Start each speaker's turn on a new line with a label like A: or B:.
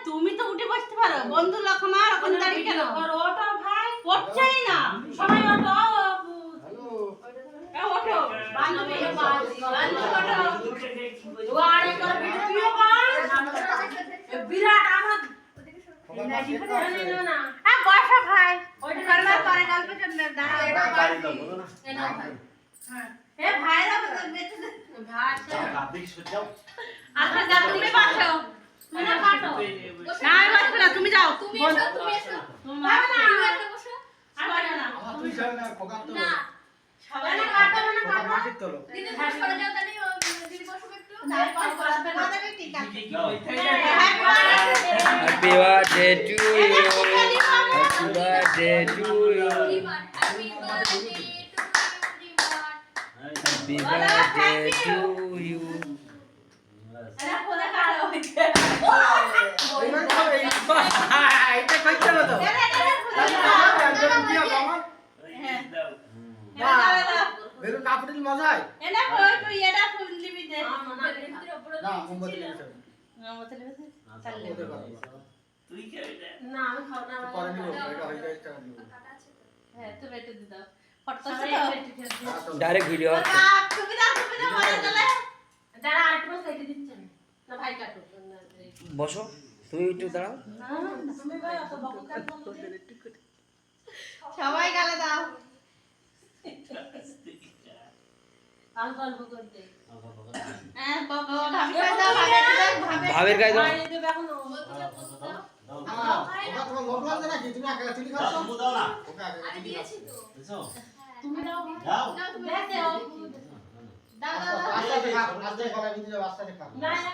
A: তুমি তো উঠে বসতে পারো বন্ধু লক্ষমার ওখান দাঁড়িয়ে কেন ওটা ভাই পড়ছেই না সবাই ওঠো হ্যালো ওঠো বান্ধবী ওঠো আরে কর ভিডিও কর বিরাট আমার না হ্যাঁ বসো ভাই ওইটা করবার পরে গল্প করলে দাঁড়াও এটা হ্যাঁ এ ভাইরা বেঁচে ভাই আপনি শুনে যাও আচ্ছা যা তুমি বসো তুমি না বসো না আমি বসবো না তুমি যাও তুমি এসো তুমি না তুমি একটা বসো আর বসো না
B: তুই চল না খোকা তো
A: না সবাই না কাটো না কাটো
B: মাসির তোলো
A: দিদি সরে যাও তানি দিদি বসো একটু তাই পাস করবে না দেবে ঠিক আছে
C: Happy birthday to you. Happy birthday to you. Happy birthday to you.
A: আরে খোদা কালো হইছে
B: এইবার খাবে এটা কইতে হবে তো বেরু কাপড়িল মজায়
A: এটা কই তুই এটা ফুল দিবি দে
B: না মোমবাতি লেগেছে
A: মোমবাতি লেগেছে
B: ওদের কথা
D: তুই কে এটা
A: না আমি খাও না
B: পরে নিব এটা হয়ে যায় টাকা নিব
A: হ্যাঁ তো বেটে দি দাও ফটো তো
C: Direct video.
A: তুমি দাও মরে গেলে দাঁড়া আরেকটু সাইডে দিচ্ছেন না ভাই কাটো
C: বসো তুমি একটু দাঁড়াও
A: তুমি ভাই অত বকু কাট সবাই গালে দাও গল্প করতে হ্যাঁ বাবা ভাবি কই দাও
C: ভাবের গায়ে দাও
A: ভাই দেবে এখন
B: ওটা তোমার লোক লাগছে নাকি তুমি একা চিনি খাচ্ছ
D: তুমি দাও না
B: ওকে আগে চিনি খাচ্ছ
D: বুঝছো
A: তুমি দাও
D: দাও
A: দাও দাও
B: আস্তে আস্তে খা আস্তে গলা ভিতরে আস্তে খা
A: না না